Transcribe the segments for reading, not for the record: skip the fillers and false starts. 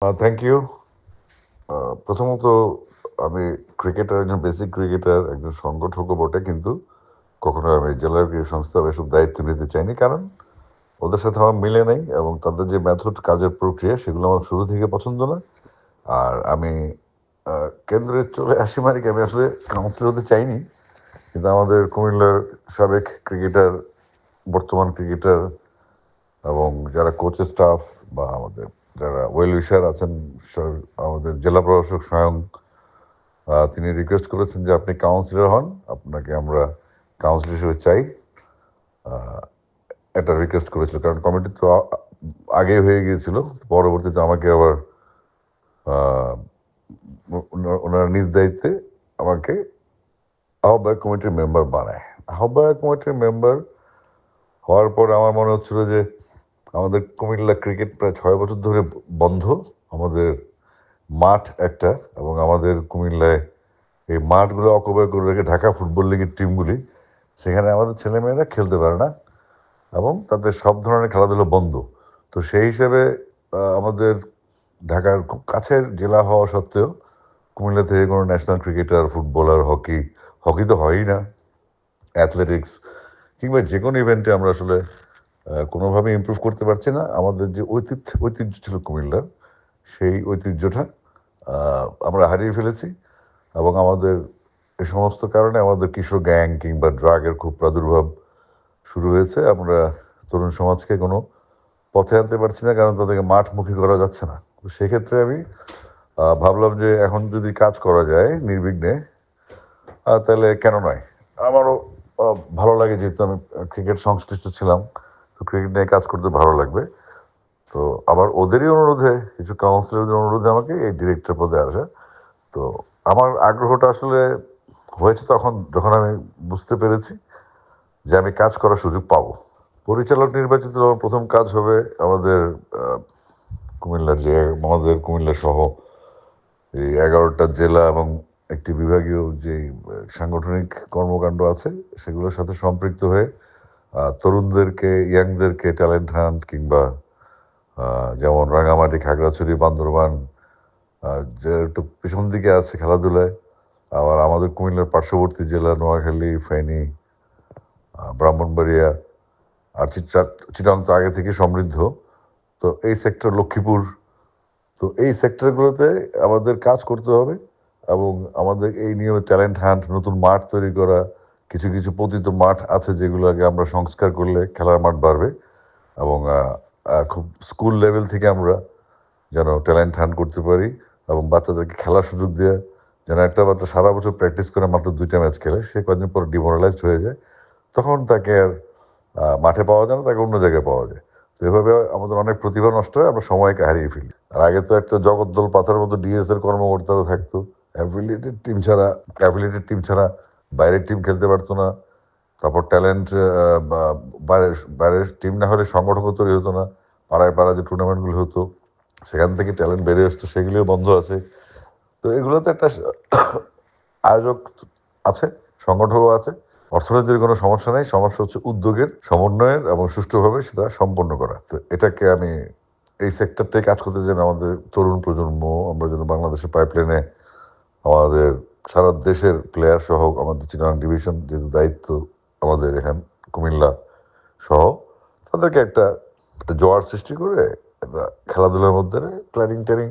Thank you. প্রথমত আমি cricketer, একজন বেসিক ক্রিকেটার, একজন সংগঠকও বটে, কিন্তু কখনো আমি জেলার ক্রীড়া সংস্থার এসব দায়িত্ব নিতে চাইনি, কারণ ওদের সাথে আমার মিলে নেই এবং তাদের যে মেথড, কাজের প্রক্রিয়া, সেগুলো আমার শুরু থেকে পছন্দ না। আর আমি কেন্দ্রে চলে আসি মানে কি, আমি আসলে কাউন্সিলর হতে চাইনি, কিন্তু আমাদের কুমিল্লার সাবেক ক্রিকেটার, বর্তমান ক্রিকেটার এবং যারা কোচের স্টাফ বা আমাদের যারা ওয়েল উইশার আছেন, আমাদের জেলা প্রশাসক স্বয়ং, তিনি রিকোয়েস্ট করেছেন যে আপনি কাউন্সিলর হন, আপনাকে আমরা কাউন্সিলর হিসেবে চাই। একটা রিকোয়েস্ট করেছিল, কারণ কমিটি তো আগেই হয়ে গিয়েছিল। পরবর্তীতে আমাকে আবার ওনারা নিজ দায়িত্বে আমাকে আহ্বায়ক কমিটির মেম্বার বানায়। আহ্বায়ক কমিটির মেম্বার হওয়ার পর আমার মনে হচ্ছিল যে আমাদের কুমিল্লা ক্রিকেট প্রায় 6 বছর ধরে বন্ধ। আমাদের মাঠ একটা, এবং আমাদের কুমিল্লায় এই মাঠগুলো অকুপাই করে রেখে ঢাকা ফুটবল লিগের টিমগুলি, সেখানে আমাদের ছেলেমেয়েরা খেলতে পারে না এবং তাদের সব ধরনের খেলাধুলো বন্ধ। তো সেই হিসেবে আমাদের ঢাকার খুব কাছের জেলা হওয়া সত্ত্বেও কুমিল্লা থেকে কোনো national cricketer, footballer, hockey, hockey তো হয়ই না, অ্যাথলেটিক্স কিংবা যে কোনো ইভেন্টে আমরা আসলে কোনোভাবে ইমপ্রুভ করতে পারছি না। আমাদের যে ঐতিহ্য ছিল কুমিল্লার, সেই ঐতিহ্যটা আমরা হারিয়ে ফেলেছি। এবং আমাদের এই সমস্ত কারণে আমাদের কিশোর গ্যাং কিংবা ড্রাগের খুব প্রাদুর্ভাব শুরু হয়েছে। আমরা তরুণ সমাজকে কোনো পথে আনতে পারছি না, কারণ তাদেরকে মাঠমুখী করা যাচ্ছে না। তো সেক্ষেত্রে আমি ভাবলাম যে এখন যদি কাজ করা যায় নির্বিঘ্নে, তাহলে কেন নয়। আমারও ভালো লাগে, যেহেতু আমি ক্রিকেট সংশ্লিষ্ট ছিলাম, তো ক্রিকেট নিয়ে কাজ করতে ভালো লাগবে। তো আবার ওদেরই অনুরোধে, কিছু কাউন্সিলরদের অনুরোধে আমাকে এই ডিরেক্টর পদে আসে। তো আমার আগ্রহটা আসলে হয়েছে তখন, যখন আমি বুঝতে পেরেছি যে আমি কাজ করার সুযোগ পাবো। পরিচালক নির্বাচিত হওয়ার প্রথম কাজ হবে আমাদের কুমিল্লার যে, আমাদের কুমিল্লা সহ এই 11টা জেলা এবং একটি বিভাগীয় যে সাংগঠনিক কর্মকাণ্ড আছে, সেগুলোর সাথে সম্পৃক্ত হয়ে তরুণদেরকে, ইয়াংদেরকে ট্যালেন্ট হান্ট কিংবা যেমন রাঙামাটি, খাগড়াছড়ি, বান্দরবান, যে একটু পিছন দিকে আছে খেলাধুলায়, আবার আমাদের কুমিল্লার পার্শ্ববর্তী জেলা নোয়াখালী, ফেনী, ব্রাহ্মণবাড়িয়া, আর চিটাং তো আগে থেকে সমৃদ্ধ, তো এই সেক্টর লক্ষ্মীপুর, তো এই সেক্টরগুলোতে আমাদের কাজ করতে হবে। এবং আমাদের এই নিয়মে ট্যালেন্ট হান্ট, নতুন মাঠ তৈরি করা, কিছু কিছু পতিত মাঠ আছে যেগুলো আগে আমরা সংস্কার করলে খেলার মাঠ বাড়বে। এবং খুব স্কুল লেভেল থেকে আমরা যেন ট্যালেন্ট হান্ট করতে পারি এবং বাচ্চাদেরকে খেলার সুযোগ দিয়ে, যেন একটা বাচ্চা সারা বছর প্র্যাকটিস করে মাত্র 2টা ম্যাচ খেলে, সে কদিন পর ডিমোরালাইজড হয়ে যায়, তখন তাকে আর মাঠে পাওয়া যায় না, তাকে অন্য জায়গায় পাওয়া যায়। তো এভাবে আমাদের অনেক প্রতিভা নষ্ট হয়, আমরা সময়কে হারিয়ে ফেলি। আর আগে তো একটা জগদ্দল পাথরের মতো ডিএস এর কর্মকর্তারা থাকতো, অ্যাফিলিয়েটেড টিম ছাড়া বাইরের টিম খেলতে পারতো না। তারপর ট্যালেন্ট, বাইরের বাইরের টিম না হলে সংগঠকও তৈরি হতো না। পাড়ায় পাড়ায় যে টুর্নামেন্টগুলো হতো, সেখান থেকে ট্যালেন্ট বেড়ে আসতো, সেগুলিও বন্ধ আছে। তো এগুলোতে একটা আয়োজক আছে, সংগঠকও আছে। অর্থনীতির কোনো সমস্যা নেই, সমস্যা হচ্ছে উদ্যোগের, সমন্বয়ের এবং সুষ্ঠুভাবে সেটা সম্পন্ন করা। তো এটাকে আমি এই সেক্টরটাই কাজ করতে যেন আমাদের তরুণ প্রজন্ম, আমরা যেন বাংলাদেশের পাইপলাইনে আমাদের সারা দেশের প্লেয়ার সহ, আমাদের চিটাগাং ডিভিশন যেহেতু দায়িত্ব আমাদের এখান কুমিল্লা সহ, তাদেরকে একটা একটা জোয়ার সৃষ্টি করে একটা খেলাধুলার মধ্যে প্ল্যানিং ট্যানিং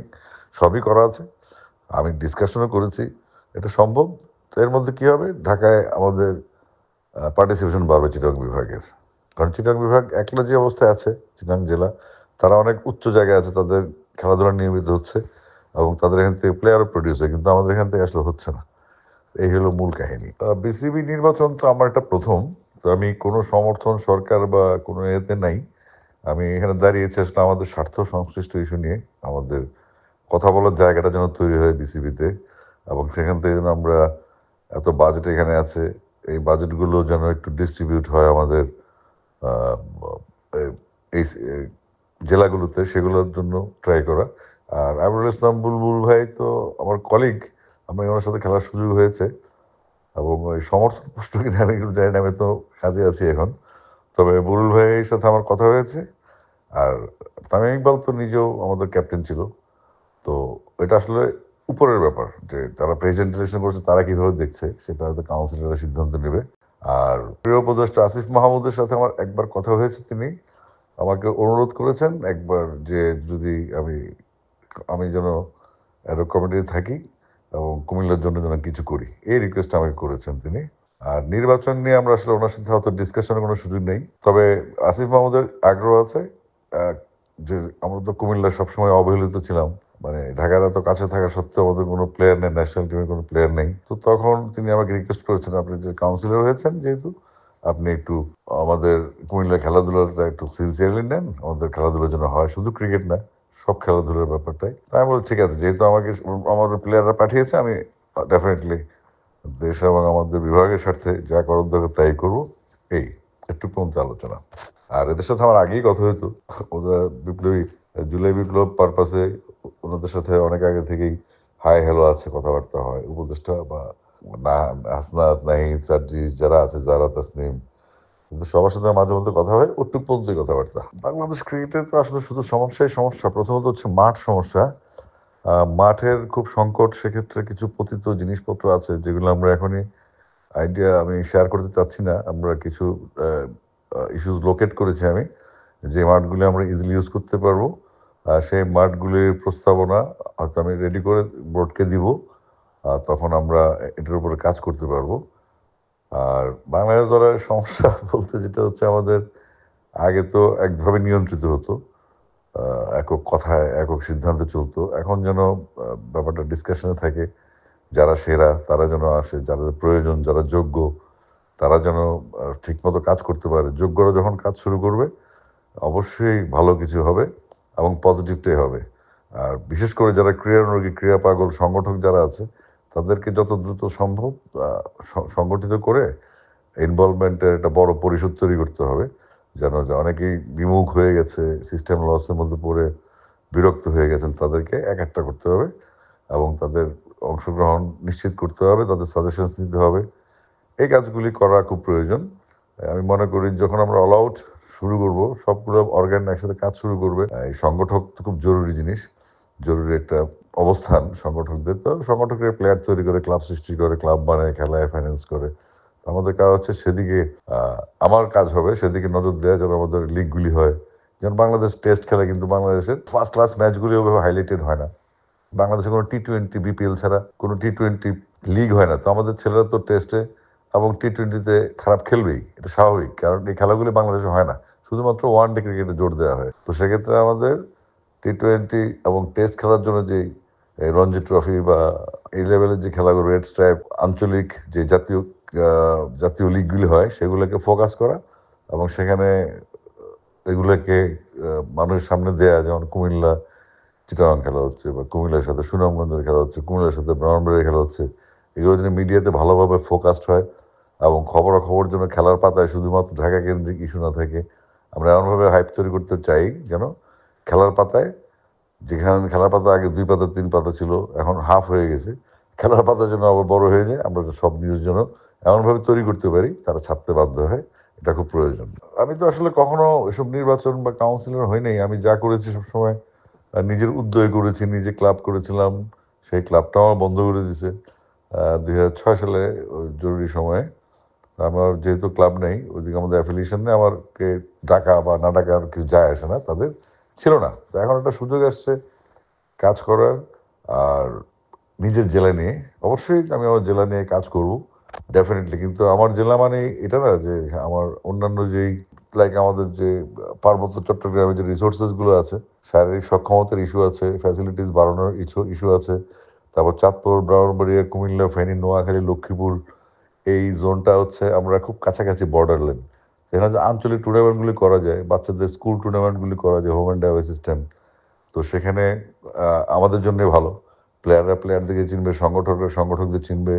সবই করা আছে। আমি ডিসকাশনও করেছি, এটা সম্ভব। তো এর মধ্যে কী হবে, ঢাকায় আমাদের পার্টিসিপেশন বাড়বে চিটাগাং বিভাগের। কারণ চিটাগাং বিভাগ একলা যে অবস্থায় আছে, চিটাগাং জেলা, তারা অনেক উচ্চ জায়গায় আছে, তাদের খেলাধুলা নিয়মিত হচ্ছে এবং তাদের এখান থেকে প্লেয়ারও প্রডিউস হয়, কিন্তু আমাদের এখান থেকে আসলে হচ্ছে না। এই হলো মূল কাহিনী। বিসিবি নির্বাচন তো আমার এটা প্রথম, তো আমি কোনো সমর্থন সরকার বা কোনো এতে নাই। আমি এখানে দাঁড়িয়েছি আসলে আমাদের স্বার্থ সংশ্লিষ্ট ইস্যু নিয়ে, আমাদের কথা বলার জায়গাটা যেন তৈরি হয় বিসিবিতে, এবং সেখান থেকে যেন আমরা, এত বাজেট এখানে আছে, এই বাজেটগুলো যেন একটু ডিস্ট্রিবিউট হয় আমাদের এই জেলাগুলোতে, সেগুলোর জন্য ট্রাই করা। আর আমিরুল ইসলাম বুলবুল ভাই তো আমার কলিগ, আমার ওনার সাথে খেলার সুযোগ হয়েছে, এবং ওই সমর্থন পুষ্ট কিনা আমি এগুলো জানি না, আমি তো কাজে আছি এখন। তবে বুলবুল ভাইয়ের সাথে আমার কথা হয়েছে। আর তামিম ইকবাল তো নিজেও আমাদের ক্যাপ্টেন ছিল, তো এটা আসলে উপরের ব্যাপার, যে যারা প্রেজেন্টেশন করছে তারা কিভাবে দেখছে সেটা হয়তো কাউন্সিলররা সিদ্ধান্ত নেবে। আর প্রিয় উপদেষ্টা আসিফ মাহমুদের সাথে আমার একবার কথা হয়েছে, তিনি আমাকে অনুরোধ করেছেন একবার যে যদি আমি আমি যেন অ্যাডহক কমিটিতে থাকি এবং কুমিল্লার জন্য যেন কিছু করি, এই রিকোয়েস্ট আমাকে করেছেন তিনি। আর নির্বাচন নিয়ে আমরা আসলে ওনার সাথে হয়তো ডিসকাশনের কোনো সুযোগ নেই, তবে আসিফ মাহমুদের আগ্রহ আছে। যে আমরা তো কুমিল্লা সবসময় অবহেলিত ছিলাম, মানে ঢাকার এত কাছে থাকা সত্ত্বেও আমাদের কোনো প্লেয়ার নেই, ন্যাশনাল টিমের কোনো প্লেয়ার নেই। তো তখন তিনি আমাকে রিকোয়েস্ট করেছেন, আপনি যে কাউন্সিলর হয়েছেন যেহেতু, আপনি একটু আমাদের কুমিল্লা খেলাধুলাটা একটু সিনসিয়ারলি নেন, আমাদের খেলাধুলার জন্য হয়, শুধু ক্রিকেট না, সব খেলাধুলার ব্যাপারটাই। তাই আমি বলি ঠিক আছে, যেহেতু আমাকে আমাদের প্লেয়াররা পাঠিয়েছে, আমি ডেফিনেটলি দেশ এবং আমাদের বিভাগের স্বার্থে যা করার দরকার তাই করবো। এই একটু পর্যন্ত আলোচনা। আর এদের সাথে আমার আগেই কথা হতো, ওরা বিপ্লবী জুলাই বিপ্লব পারপাসে ওনাদের সাথে অনেক আগে থেকেই হাই হ্যালো আছে, কথাবার্তা হয়। উপদেষ্টা বা না, হাসনাত, নাহিদ, সার্জিস যারা আছে, যারা, তাসনিম, কিন্তু সবার সাথে মাঝে মধ্যে কথা হয়, ওটুক পর্যন্তই কথাবার্তা। বাংলাদেশ ক্রিকেটের তো আসলে শুধু সমস্যাই সমস্যা। প্রথমত হচ্ছে মাঠ সমস্যা, মাঠের খুব সংকট। সেক্ষেত্রে কিছু পতিত জিনিসপত্র আছে যেগুলো আমরা এখনই আইডিয়া আমি শেয়ার করতে চাচ্ছি না। আমরা কিছু ইস্যুস লোকেট করেছি আমি, যে মাঠগুলি আমরা ইজিলি ইউজ করতে পারবো। সেই মাঠগুলির প্রস্তাবনা হয়তো আমি রেডি করে বোর্ডকে দিব, তখন আমরা এটার উপরে কাজ করতে পারবো। আর বাংলাদেশ দলের সমস্যা বলতে যেটা হচ্ছে, আমাদের আগে তো একভাবে নিয়ন্ত্রিত হতো, একক কথায় একক সিদ্ধান্তে চলতো। এখন যেন ব্যাপারটা ডিসকাশনে থাকে, যারা সেরা তারা যেন আসে, যাদের প্রয়োজন, যারা যোগ্য তারা যেন ঠিকমতো কাজ করতে পারে। যোগ্যরা যখন কাজ শুরু করবে অবশ্যই ভালো কিছু হবে এবং পজিটিভটাই হবে। আর বিশেষ করে যারা ক্রীড়ানুরাগী, ক্রীড়া পাগল সংগঠক যারা আছে, তাদেরকে যত দ্রুত সম্ভব সংগঠিত করে ইনভলভমেন্টের একটা বড় পরিষদ তৈরি করতে হবে, যেন অনেকেই বিমুখ হয়ে গেছে, সিস্টেম লসের মধ্যে পড়ে বিরক্ত হয়ে গেছেন, তাদেরকে একটা করতে হবে এবং তাদের অংশগ্রহণ নিশ্চিত করতে হবে, তাদের সাজেশনস নিতে হবে। এই কাজগুলি করা খুব প্রয়োজন। আমি মনে করি যখন আমরা অল আউট শুরু করব, সবগুলো অর্গান একসাথে কাজ শুরু করবে, এই সংগঠক তো খুব জরুরি জিনিস, জরুরি একটা অবস্থান সংগঠকদের। তো সংগঠকের প্লেয়ার তৈরি করে, ক্লাব সৃষ্টি করে, ক্লাব বানায়, খেলায় ফাইন্যান্স করে। আমাদের কাজ হচ্ছে সেদিকে, আমার কাজ হবে সেদিকে নজর দেওয়া, যেন আমাদের লিগগুলি হয়। যেমন বাংলাদেশ টেস্ট খেলে, কিন্তু বাংলাদেশের ফার্স্ট ক্লাস ম্যাচগুলি ওভাবে হাইলাইটেড হয় না। বাংলাদেশে কোনো টি-20 বিপিএল ছাড়া কোনো টি-20 লিগ হয় না। তো আমাদের ছেলেরা তো টেস্টে এবং টি-20তে খারাপ খেলবেই, এটা স্বাভাবিক, কারণ এই খেলাগুলি বাংলাদেশে হয় না, শুধুমাত্র ওয়ান ডে ক্রিকেটে জোর দেওয়া হয়। তো সেক্ষেত্রে আমাদের টি-20 এবং টেস্ট খেলার জন্য যে রঞ্জি ট্রফি বা এই লেভেলের যে খেলাগুলো, রেড স্ট্রাইপ, আঞ্চলিক যে জাতীয় লিগগুলি হয়, সেগুলোকে ফোকাস করা এবং সেখানে এগুলোকে মানুষের সামনে দেয়া। যেমন কুমিল্লা চিটাগাং খেলা হচ্ছে, বা কুমিল্লার সাথে সুনামগঞ্জের খেলা হচ্ছে, কুমিল্লার সাথে ব্রাহ্মণবাড়িয়া খেলা হচ্ছে, এগুলো যেন মিডিয়াতে ভালোভাবে ফোকাসড হয় এবং খবরাখবর যেন খেলার পাতায় শুধুমাত্র ঢাকা কেন্দ্রিক ইস্যু না থাকে। আমরা এমনভাবে হাইপ তৈরি করতে চাই যেন খেলার পাতায়, যেখানে খেলার পাতা আগে 2 পাতা 3 পাতা ছিল, এখন হাফ হয়ে গেছে, খেলার পাতা যেন আবার বড় হয়ে যায়। আমরা সব নিউজ যেন এমনভাবে তৈরি করতে পারি তারা ছাপতে বাধ্য হয়, এটা খুব প্রয়োজন। আমি তো আসলে কখনো এসব নির্বাচন বা কাউন্সিলর হই নাই। আমি যা করেছি সবসময় নিজের উদ্যোগে করেছি। নিজে ক্লাব করেছিলাম, সেই ক্লাবটাও আমার বন্ধ করে দিছে 2006 সালে, ওই জরুরি সময়ে। আমার যেহেতু ক্লাব নেই, ওইদিকে আমাদের অ্যাফিলিয়েশন নেই, আমারকে ডাকা বা না ডাকার কিছু যায় আসে না, তাদের ছিল না। তো এখন একটা সুযোগ আসছে কাজ করার। আর নিজের জেলা নিয়ে অবশ্যই আমি আমার জেলা নিয়ে কাজ করব ডেফিনেটলি। কিন্তু আমার জেলা মানে এটা না যে আমার অন্যান্য যেই, লাইক আমাদের যে পার্বত্য চট্টগ্রামে যে রিসোর্সেসগুলো আছে, শারীরিক সক্ষমতার ইস্যু আছে, ফ্যাসিলিটিস বাড়ানোর ইস্যু আছে, তারপর চাঁদপুর, ব্রাহ্মণবাড়িয়া, কুমিল্লা, ফেনী, নোয়াখালী, লক্ষ্মীপুর, এই জোনটা হচ্ছে আমরা খুব কাছাকাছি বর্ডার লেন। এখানে যে আঞ্চলিক টুর্নামেন্টগুলি করা যায়, বাচ্চাদের স্কুল টুর্নামেন্টগুলি করা যায়, হোম অ্যান্ড অ্যাওয়ে সিস্টেম, তো সেখানে আমাদের জন্য ভালো। প্লেয়াররা প্লেয়ারদেরকে চিনবে, সংগঠকরা সংগঠকদের চিনবে।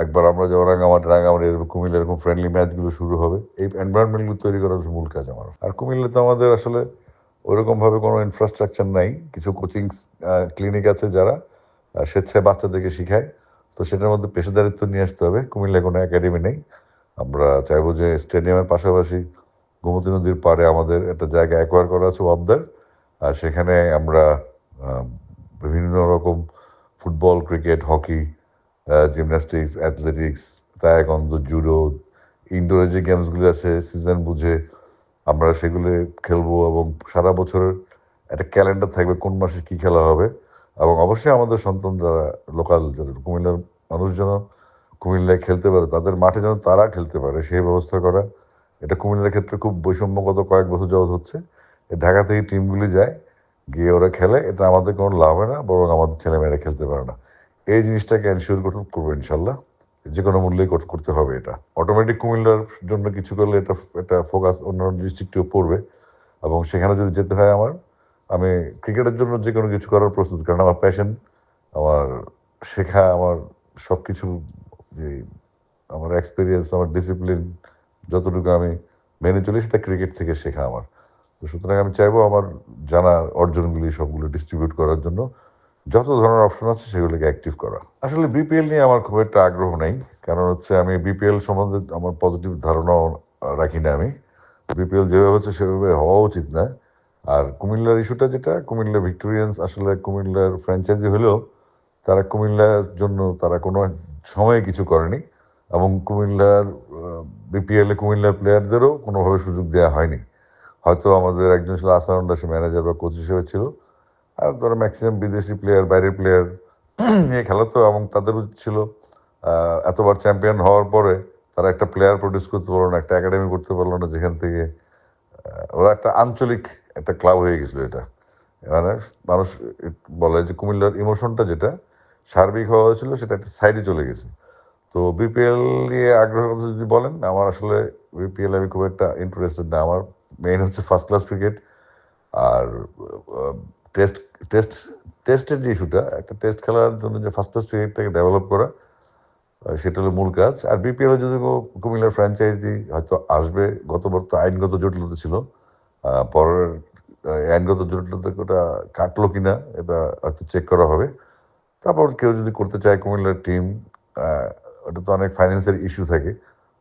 একবার আমরা যেমন রাঙামাটি এরকম কুমিল্লা এরকম ফ্রেন্ডলি ম্যাচগুলো শুরু হবে, এই এনভায়রনমেন্টগুলো তৈরি করার মূল কাজ আমার। আর কুমিল্লাতে আমাদের আসলে ওইরকমভাবে কোনো ইনফ্রাস্ট্রাকচার নাই। কিছু কোচিং ক্লিনিক আছে যারা স্বেচ্ছায় বাচ্চাদেরকে শিখায়, তো সেটার মধ্যে পেশাদারিত্ব নিয়ে আসতে হবে। কুমিল্লায় কোনো একাডেমি নেই। আমরা চাইবো যে স্টেডিয়ামের পাশাপাশি গোমতী নদীর পাড়ে আমাদের একটা জায়গা অ্যাকোয়ার করা আছে, ওয়াবদার, আর সেখানে আমরা football, cricket, hockey, gymnastics, athletics, taekwondo, judo, ইনডোরে যে গেমসগুলো আছে সিজন বুঝে আমরা সেগুলো খেলবো এবং সারা বছর একটা ক্যালেন্ডার থাকবে কোন মাসে কী খেলা হবে। এবং অবশ্যই আমাদের সন্তান যারা লোকাল যারা কুমিল্লার মানুষ যেন কুমিল্লায় খেলতে পারে, তাদের মাঠে যেন তারা খেলতে পারে সেই ব্যবস্থা করা। এটা কুমিল্লার ক্ষেত্রে খুব বৈষম্যগত কয়েক বছর যাবৎ হচ্ছে। ঢাকা থেকে টিমগুলি যায়, গিয়ে ওরা খেলে, এটা আমাদের কোনো লাভ হয় না, বরং আমাদের ছেলেমেয়েরা খেলতে পারে না। এই জিনিসটাকে এনশিওর করবো ইনশাল্লাহ, যে কোনো মূল্যেই করতে হবে। এটা অটোমেটিক কুমিল্লার জন্য কিছু করলে এটা এটা ফোকাস অন্য ডিস্ট্রিক্টেও পড়বে এবং সেখানে যদি যেতে হয় আমি ক্রিকেটের জন্য যে কোনো কিছু করার প্রস্তুত, কারণ আমার প্যাশন, আমার শেখা, আমার সব কিছু, যে আমার এক্সপিরিয়েন্স, আমার ডিসিপ্লিন যতটুকু আমি মেনে চলি সেটা ক্রিকেট থেকে শেখা আমার। তো সুতরাং আমি চাইবো আমার জানা অর্জনগুলি সবগুলো ডিস্ট্রিবিউট করার জন্য যত ধরনের অপশন আছে সেগুলোকে অ্যাক্টিভ করা। আসলে বিপিএল নিয়ে আমার খুব একটা আগ্রহ নেই, কারণ হচ্ছে আমি বিপিএল সম্বন্ধে আমার পজিটিভ ধারণাও রাখি না। আমি বিপিএল যেভাবে হচ্ছে সেভাবে হওয়া উচিত না। আর কুমিল্লার ইস্যুটা যেটা, কুমিল্লা ভিক্টোরিয়ান্স আসলে কুমিল্লার ফ্র্যাঞ্চাইজি হলেও তারা কুমিল্লার জন্য তারা কোনো সময়ে কিছু করেনি এবং কুমিল্লার বিপিএলে কুমিল্লার প্লেয়ারদেরও কোনোভাবে সুযোগ দেওয়া হয়নি। হয়তো আমাদের একজন ছিল আসারুল্লাহ, সে ম্যানেজার বা কোচ হিসেবে ছিল, আর ধরো ম্যাক্সিমাম বিদেশি প্লেয়ার, বাইরের প্লেয়ার নিয়ে খেলা তো, এবং তাদের উচিত ছিল এতবার চ্যাম্পিয়ন হওয়ার পরে তারা একটা প্লেয়ার প্রডিউস করতে পারলো না, একটা একাডেমি করতে পারলো না, যেখান থেকে ওরা একটা আঞ্চলিক একটা ক্লাব হয়ে গেছিলো। এটা মানে মানুষ বলে যে কুমিল্লার ইমোশনটা যেটা সার্বিক হওয়া হয়েছিল সেটা একটা সাইডে চলে গেছে। তো বিপিএল নিয়ে আগ্রহের কথা যদি বলেন, আমার আসলে বিপিএল আমি খুব একটা ইন্টারেস্টেড না। আমার মেইন হচ্ছে ফার্স্ট ক্লাস ক্রিকেট আর টেস্ট টেস্ট টেস্টের যে ইস্যুটা, একটা টেস্ট খেলার জন্য যে ফার্স্ট ক্লাস ক্রিকেটটাকে ডেভেলপ করা, সেটা হলো মূল কাজ। আর বিপিএল যদি কুমিল্লার ফ্র্যাঞ্চাইজি হয়তো আসবে, গতবার তো আইনগত জটিলতা ছিল, পরের আইনগত জটিলতা ওটা কাটলো কিনা এটা হয়তো চেক করা হবে। তারপর কেউ যদি করতে চায় কুমিল্লার টিম, ওটা তো অনেক ফাইন্যান্সের ইস্যু থাকে,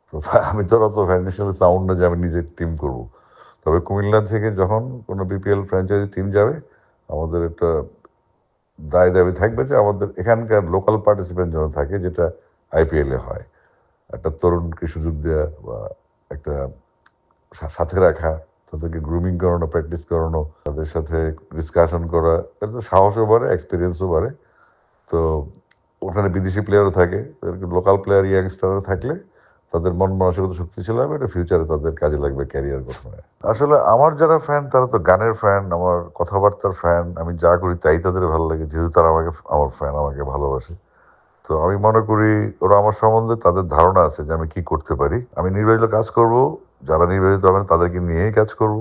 তো আমি তো অত ফাইন্যান্সিয়ালি সাউন্ড না যে আমি নিজের টিম করব। তবে কুমিল্লা থেকে যখন কোনো বিপিএল ফ্র্যাঞ্চাইজি টিম যাবে, আমাদের একটা দায় দাবি থাকবে যে আমাদের এখানকার লোকাল পার্টিসিপেন্ট যেন থাকে, যেটা আইপিএলে হয়। একটা তরুণকে সুযোগ দেওয়া বা একটা সাথে রাখা, তাদেরকে গ্রুমিং করানো, প্র্যাকটিস করানো, তাদের সাথে ডিসকাশন করা, এটা তো সাহসও বাড়ে, এক্সপিরিয়েন্সও বাড়ে। তো ওখানে বিদেশি প্লেয়ারও থাকে, লোকাল প্লেয়ার ইয়াংস্টাররা থাকলে তাদের মন মানসিকতা শক্তিশালী হবে, এটা ফিউচারে তাদের কাজে লাগবে ক্যারিয়ার গঠনে। আসলে আমার যারা ফ্যান তারা তো গানের ফ্যান, আমার কথাবার্তার ফ্যান, আমি যা করি তাই তাদের ভালো লাগে, যেহেতু তারা আমার ফ্যান, আমাকে ভালোবাসে। তো আমি মনে করি ওরা আমার সম্বন্ধে তাদের ধারণা আছে যে আমি কি করতে পারি। আমি নির্বাচিত কাজ করব, যারা নির্বাচিত হবেন তাদেরকে নিয়েই কাজ করব,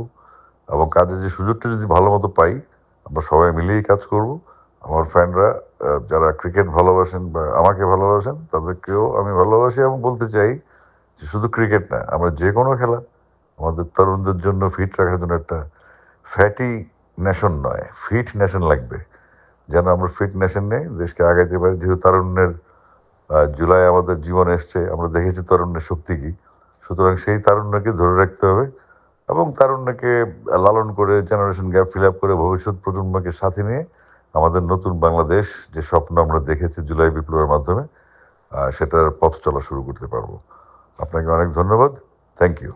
এবং কাজের যে সুযোগটা যদি ভালো মতো পাই আমরা সবাই মিলেই কাজ করব। আমার ফ্যানরা যারা ক্রিকেট ভালোবাসেন বা আমাকে ভালোবাসেন তাদেরকেও আমি ভালোবাসি, এবং বলতে চাই যে শুধু ক্রিকেট না, আমরা যে কোনো খেলা আমাদের তরুণদের জন্য ফিট রাখার জন্য একটা ফ্যাটি নেশন নয়, ফিট নেশন লাগবে, যেন আমরা ফিট নেশন নেই দেশকে আগাইতে পারি। যেহেতু তারুণ্যের জুলাই আমাদের জীবনে এসছে, আমরা দেখেছি তরুণের শক্তি কী। সুতরাং সেই তারুণ্যকে ধরে রাখতে হবে এবং তারুণ্যকে লালন করে জেনারেশন গ্যাপ ফিল আপ করে ভবিষ্যৎ প্রজন্মকে সাথে নিয়ে আমাদের নতুন বাংলাদেশ যে স্বপ্ন আমরা দেখেছি জুলাই বিপ্লবের মাধ্যমে, সেটার পথ চলা শুরু করতে পারবো। আপনাকে অনেক ধন্যবাদ। Thank you.